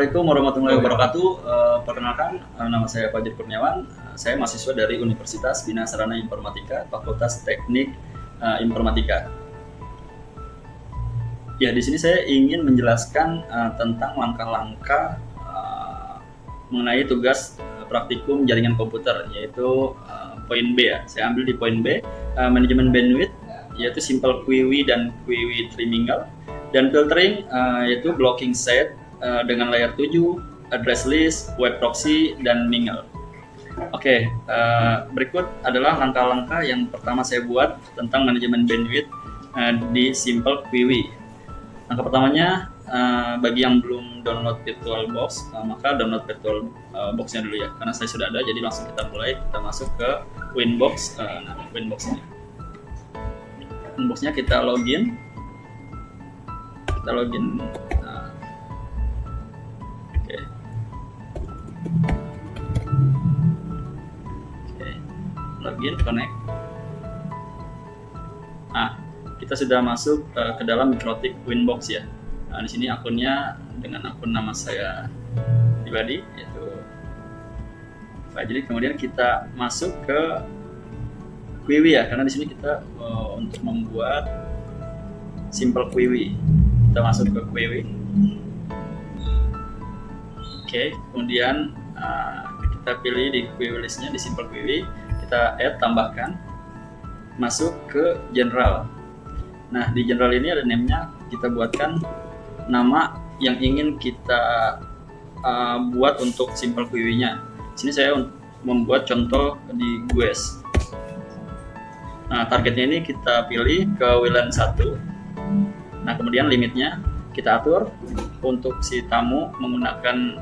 Assalamualaikum warahmatullahi wabarakatuh. Perkenalkan, nama saya Fajar Kurniawan. Saya mahasiswa dari Universitas Bina Sarana Informatika, Fakultas Teknik Informatika. Ya, di sini saya ingin menjelaskan tentang langkah-langkah mengenai tugas praktikum jaringan komputer, yaitu poin B ya. Saya ambil di poin B, manajemen bandwidth, yaitu simple query dan query trimming, dan filtering, yaitu blocking set dengan layer 7, address list, web proxy, dan mingle. Oke, berikut adalah langkah-langkah yang pertama saya buat tentang manajemen bandwidth di simple query. Langkah pertamanya, bagi yang belum download VirtualBox, maka download VirtualBox-nya dulu ya, karena saya sudah ada, jadi langsung kita mulai. Kita masuk ke Winbox. Winbox-nya. Winbox-nya kita login. Login, connect. Kita sudah masuk ke dalam Mikrotik Winbox ya. Di sini akunnya dengan akun nama saya pribadi, yaitu jadi kemudian kita masuk ke query ya, karena di sini kita untuk membuat simple query. Kita masuk ke query. Oke, kemudian kita pilih di query listnya, di simple query, kita add, tambahkan, masuk ke general. Nah, di general ini ada name-nya, kita buatkan nama yang ingin kita buat untuk simple query-nya. Di sini saya membuat contoh di GUES. Nah, targetnya ini kita pilih ke WLAN 1. Nah, kemudian limitnya kita atur untuk si tamu menggunakan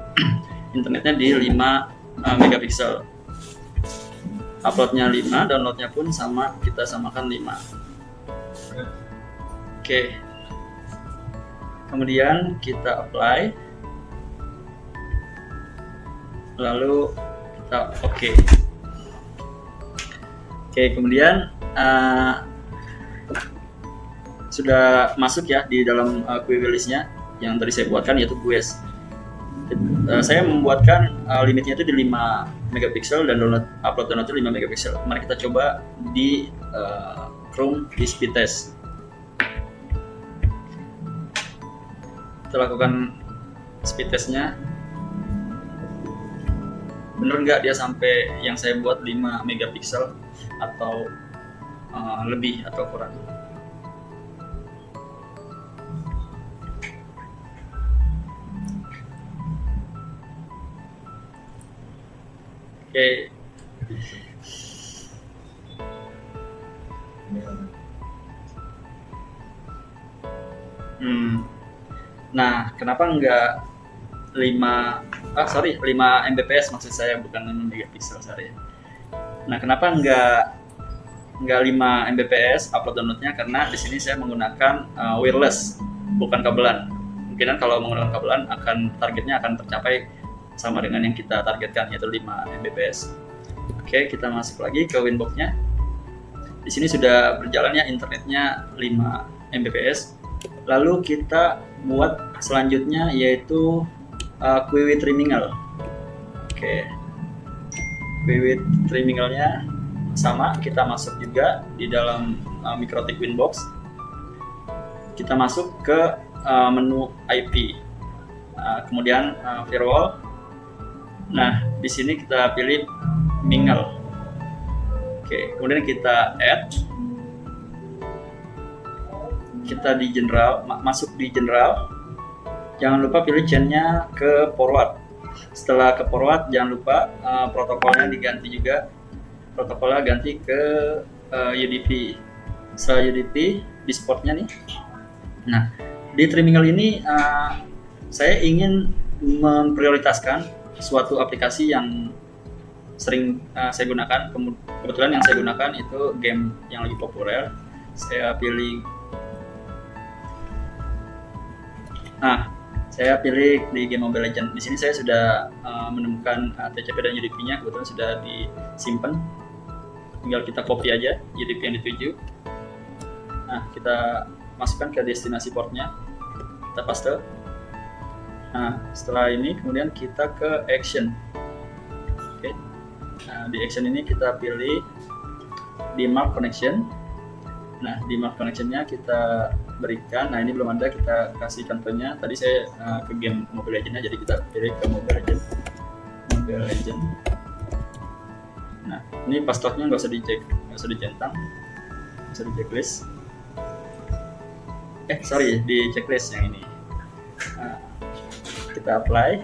internetnya di 5 megapiksel. Uploadnya 5, downloadnya pun sama, kita samakan 5. Oke. Kemudian kita apply. Lalu kita oke. Oke, kemudian sudah masuk ya di dalam query listnya yang tadi saya buatkan, yaitu GUES. Saya membuatkan limitnya itu di 5 megapiksel dan upload downloadnya 5 megapiksel. Mari kita coba di Chrome di speed test. Kita lakukan speed testnya. Bener nggak dia sampai yang saya buat 5 megapiksel atau lebih atau kurang. Oke. Nah, kenapa enggak 5 Mbps maksud saya, bukan 5 megapiksel, sorry. Nah, kenapa enggak 5 Mbps upload downloadnya? Karena di sini saya menggunakan wireless, bukan kabelan. Mungkin kalau menggunakan kabelan targetnya akan tercapai sama dengan yang kita targetkan, yaitu 5 Mbps. Oke, kita masuk lagi ke Winbox-nya. Di sini sudah berjalan ya internetnya 5 Mbps. Lalu kita buat selanjutnya, yaitu query trimming. Oke, query trimming-nya sama, kita masuk juga di dalam Mikrotik Winbox. Kita masuk ke menu IP, kemudian firewall. Nah, di sini kita pilih mingle. Oke, kemudian kita add. Kita di general, masuk di general. Jangan lupa pilih chain-nya ke forward. Setelah ke forward, jangan lupa protokolnya diganti juga. Protokolnya ganti ke UDP. Setelah UDP, di sportnya nih. Nah, di terminal ini saya ingin memprioritaskan suatu aplikasi yang sering saya gunakan. Kebetulan yang saya gunakan itu game yang lagi populer. Saya pilih di game Mobile Legends. Di sini saya sudah menemukan TCP dan UDP-nya, kebetulan sudah disimpan. Tinggal kita copy aja UDP yang dituju. Nah, kita masukkan ke destinasi portnya. Kita paste. Nah, setelah ini kemudian kita ke action. Oke. Nah, di action ini kita pilih di mark connection. Nah, di mark connectionnya kita berikan. Nah, ini belum ada, kita kasih contohnya. Tadi saya ke game Mobile Legends, jadi kita pilih ke Mobile Legends. Mobile Legends. Nah, ini passwordnya nggak usah dicek, nggak usah dicentang, nggak usah di checklist. Di checklist yang ini. Nah, kita apply,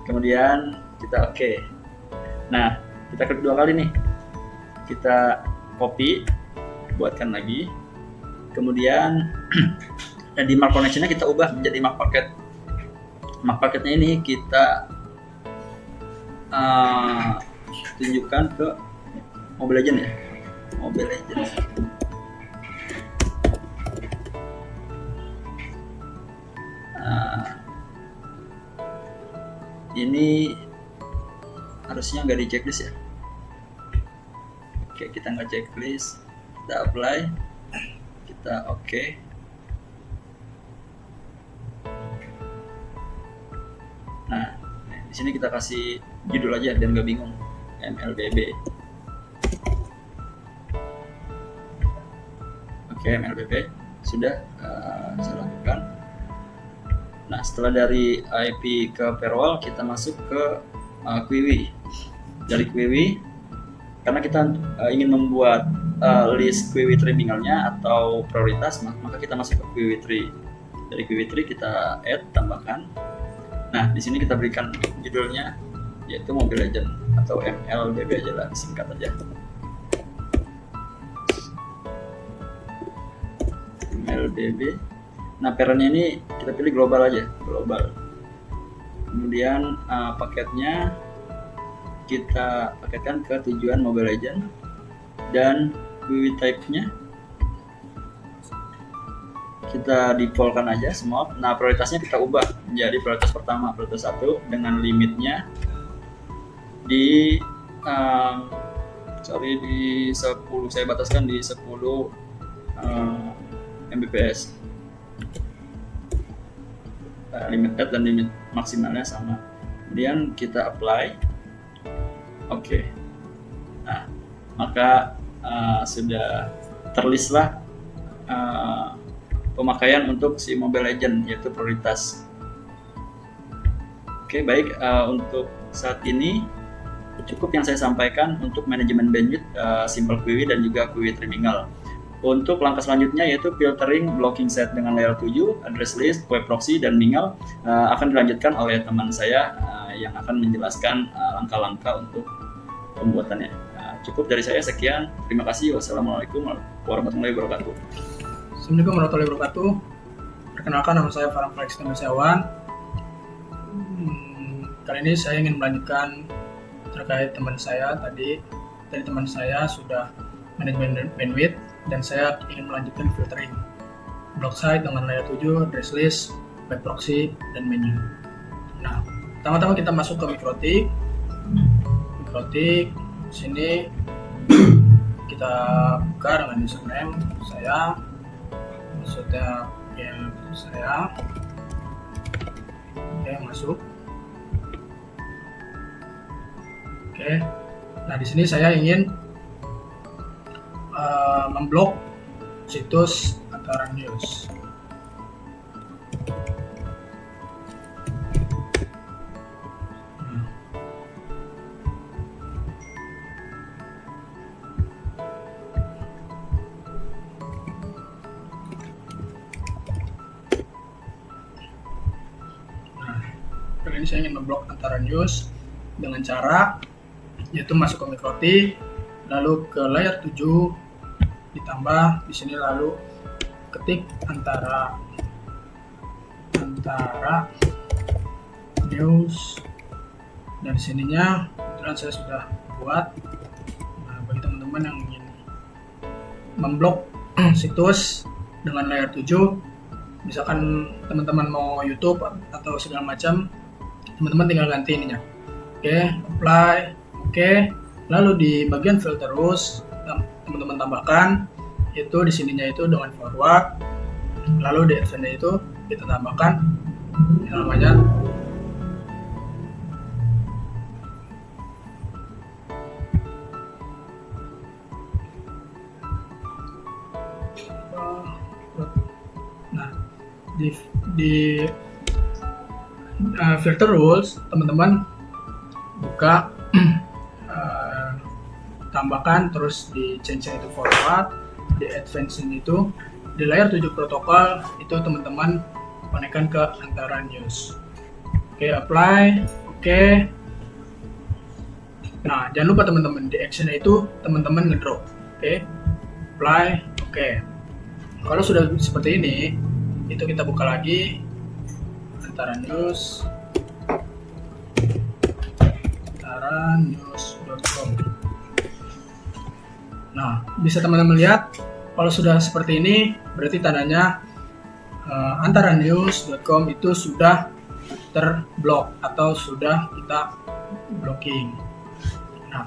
kemudian kita oke. Nah, kita klik 2 kali nih, kita copy, buatkan lagi, kemudian di mark connectionnya kita ubah menjadi mark packet. Mark packetnya ini kita tunjukkan ke Mobile Legends ya, Mobile Legends. Ini harusnya nggak di checklist ya. Oke, kita nggak checklist, kita apply, kita oke. Nah, di sini kita kasih judul aja biar nggak bingung, MLBB. Oke, MLBB sudah saya lakukan. Nah, setelah dari IP ke firewall, kita masuk ke QWI. Dari QWI, karena kita ingin membuat list QWI terminalnya atau prioritas, maka kita masuk ke QWI tree. Dari QWI tree kita add, tambahkan. Nah, di sini kita berikan judulnya yaitu Mobile Legends atau MLBB aja lah, singkat aja. MLBB. Nah, parentnya ini kita pilih global aja, global. Kemudian paketnya kita paketkan ke tujuan Mobile Legends dan QWI type-nya kita default-kan aja semua. Nah, prioritasnya kita ubah menjadi prioritas pertama, prioritas 1 dengan limitnya di 10, saya bataskan di 10 Mbps. Limit add dan limit maksimalnya sama. Kemudian kita apply. Oke. Nah, maka sudah terlist lah pemakaian untuk si Mobile Legends, yaitu prioritas. Oke, baik, untuk saat ini cukup yang saya sampaikan untuk manajemen bandwidth, simple QWI dan juga QWI terminal. Untuk langkah selanjutnya yaitu filtering blocking set dengan layer 7, address list, web proxy, dan mingle akan dilanjutkan oleh teman saya yang akan menjelaskan langkah-langkah untuk pembuatannya. Cukup dari saya, sekian. Terima kasih. Wassalamualaikum warahmatullahi wabarakatuh. Assalamualaikum warahmatullahi wabarakatuh. Perkenalkan, nama saya Farhan Flex Temesiawan. Kali ini saya ingin melanjutkan terkait teman saya tadi. Tadi teman saya sudah manajemen bandwidth dan saya ingin melanjutkan filtering block site dengan layer 7, address list, web proxy, dan menu. Nah, pertama-tama kita masuk ke Mikrotik. Sini kita buka dengan username saya, maksudnya game saya. Oke, masuk. Oke, nah di sini saya ingin memblok situs antara news. Kali ini saya ingin memblok antara news dengan cara yaitu masuk ke Mikrotik, lalu ke layer 7, ditambah di sini, lalu ketik antara news, dan di sininya kebetulan saya sudah buat. Nah, bagi teman-teman yang ingin memblok situs dengan layer 7, misalkan teman-teman mau YouTube atau segala macam, teman-teman tinggal ganti ininya. Oke, apply. Oke, lalu di bagian filter rules teman-teman tambahkan itu di sininya itu dengan forward, lalu di event itu kita tambahkan yang namanya di filter rules, teman-teman buka tambahkan, terus di change itu forward, di advance itu di layer 7 protokol itu teman-teman konekkan ke antara news. Oke, apply. Oke. Nah, jangan lupa teman-teman di action itu teman-teman ngedrop. Oke. Apply. Oke. Kalau sudah seperti ini, itu kita buka lagi antara news.com. Nah, bisa teman-teman lihat kalau sudah seperti ini berarti tandanya antara news.com itu sudah terblok atau sudah kita blocking. Nah,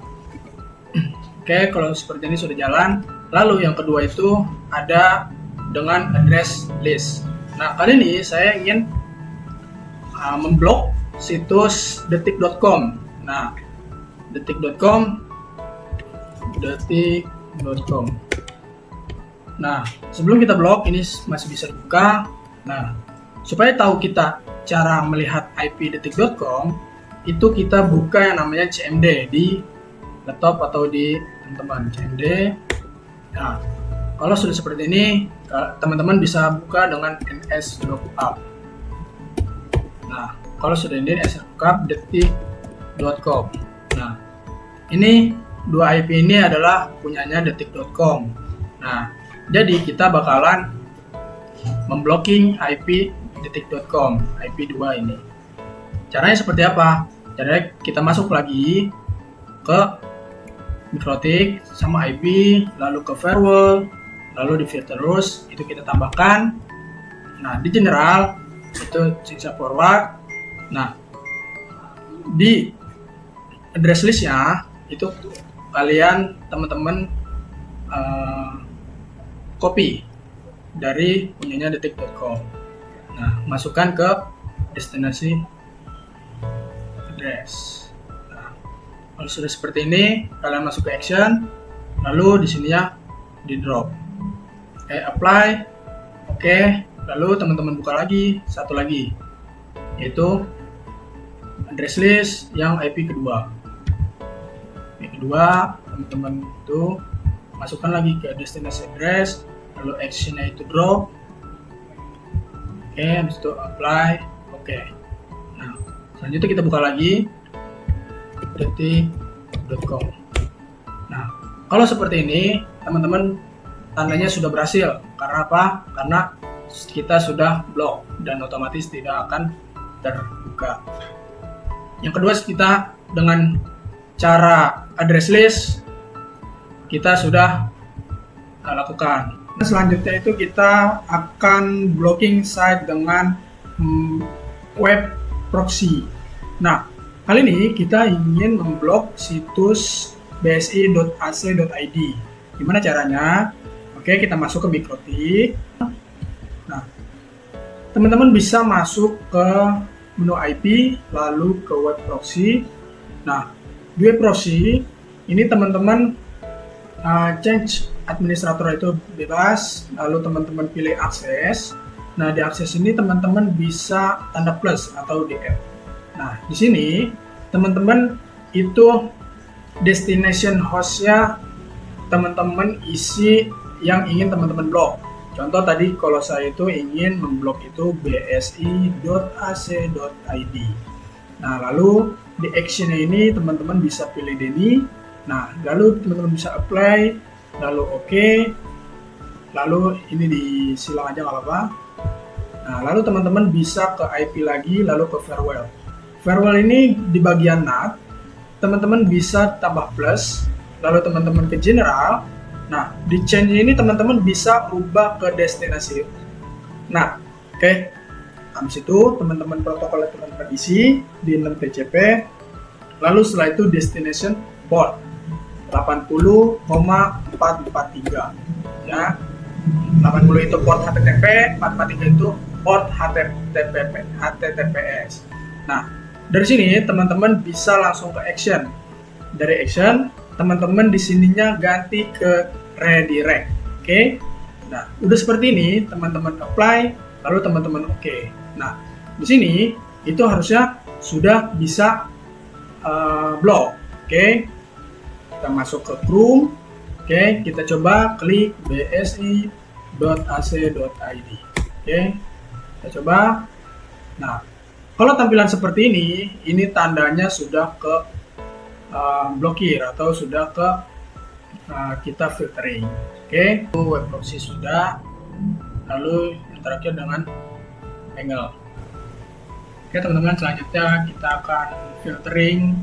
oke, kalau seperti ini sudah jalan. Lalu yang kedua itu ada dengan address list. Nah, kali ini saya ingin memblok situs detik.com. Nah, detik.com. Nah, sebelum kita blok ini masih bisa dibuka. Nah, supaya tahu kita cara melihat IP detik.com, itu kita buka yang namanya CMD di laptop atau di teman-teman CMD. Nah, kalau sudah seperti ini, teman-teman bisa buka dengan NS lookup. Nah, kalau sudah ini NS lookup detik.com. Nah, ini dua IP ini adalah punyanya detik.com. Nah, jadi kita bakalan memblocking IP detik.com, IP 2 ini. Caranya seperti apa? Caranya kita masuk lagi ke MikroTik sama IP, lalu ke firewall, lalu di filter rules itu kita tambahkan. Nah, di general itu bisa forward. Nah, di address listnya itu kalian teman-teman copy dari punyanya detik.com. Nah, masukkan ke destinasi address. Nah, kalau sudah seperti ini, kalian masuk ke action, lalu di sininya di drop. Oke, apply. Oke, lalu teman-teman buka lagi satu lagi, yaitu address list yang IP kedua. IP kedua, teman-teman itu masukkan lagi ke destinasi address, lalu actionnya itu drop. Oke, habis itu apply. Oke. Nah, selanjutnya kita buka lagi detik.com. Nah, kalau seperti ini, teman-teman tandanya sudah berhasil. Karena apa? Karena kita sudah blok dan otomatis tidak akan terbuka. Yang kedua, kita dengan cara address list kita sudah lakukan. Selanjutnya itu kita akan blocking site dengan web proxy. Nah, kali ini kita ingin memblok situs bsi.ac.id. Gimana caranya? Oke, kita masuk ke MikroTik. Nah, teman-teman bisa masuk ke menu IP, lalu ke web proxy. Nah, di web proxy ini teman-teman change administrator itu bebas, lalu teman-teman pilih akses. Nah, di akses ini teman-teman bisa tanda plus atau DM. Nah, di sini teman-teman itu destination hostnya teman-teman isi yang ingin teman-teman blok. Contoh tadi kalau saya itu ingin memblok itu bsi.ac.id. Nah, lalu di actionnya ini teman-teman bisa pilih Denny. Nah, lalu teman-teman bisa apply, lalu oke, lalu ini disilang aja nggak apa-apa. Nah, lalu teman-teman bisa ke IP lagi, lalu ke farewell. Farewell ini di bagian NAT, teman-teman bisa tambah plus, lalu teman-teman ke general. Nah, di change ini teman-teman bisa ubah ke destinasi. Nah, oke. Habis itu teman-teman protokol teman-teman isi di 6 TCP, lalu setelah itu destination port 80,443 ya. 80 itu port HTTP, 443 itu port HTTPS. Nah, dari sini teman-teman bisa langsung ke action. Dari action, teman-teman di sininya ganti ke redirect. Oke. Nah, udah seperti ini, teman-teman apply. lalu teman-teman oke. Nah, di sini itu harusnya sudah bisa blok. Oke. Kita masuk ke Chrome. Oke, kita coba klik bsi.ac.id. Oke. Kita coba. Nah, kalau tampilan seperti ini tandanya sudah ke blokir atau sudah ke kita filtering. Oke, web proxy sudah. Lalu yang terakhir dengan angle. Oke teman-teman, selanjutnya kita akan filtering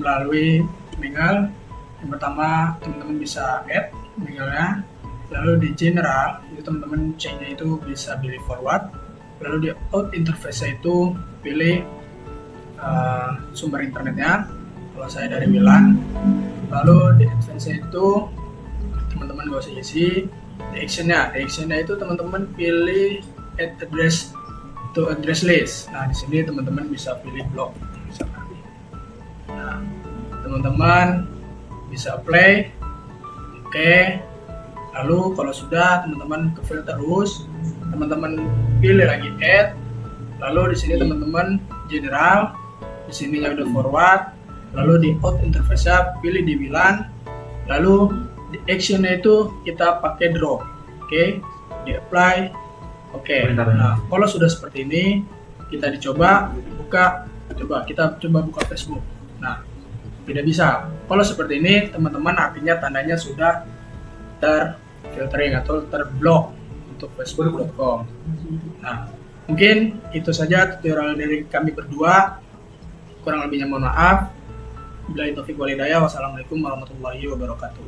melalui Mingle. Yang pertama teman-teman bisa add Mingle-nya, lalu di general itu teman-teman change-nya itu bisa pilih forward, lalu di out interface itu pilih sumber internetnya, kalau saya dari Milan, lalu di advance itu teman-teman gak usah isi. Di action-nya itu teman-teman pilih add address to address list. Nah, di sini teman-teman bisa pilih blok misalkan. Nah, teman-teman bisa play. Oke. Lalu kalau sudah teman-teman ke filter terus, teman-teman pilih lagi add. Lalu di sini teman-teman general, di sini udah forward. Lalu di out interface pilih di VLAN. Lalu di action-nya itu kita pakai draw. Oke. Di apply. Oke. Nah, kalau sudah seperti ini, kita dicoba buka. Kita coba buka Facebook. Nah, tidak bisa. Kalau seperti ini, teman-teman artinya tandanya sudah terfiltering atau terblok untuk facebook.com. Nah, mungkin itu saja tutorial dari kami berdua. Kurang lebihnya mohon maaf. Billahi taufiq wal hidayah. Wassalamualaikum warahmatullahi wabarakatuh.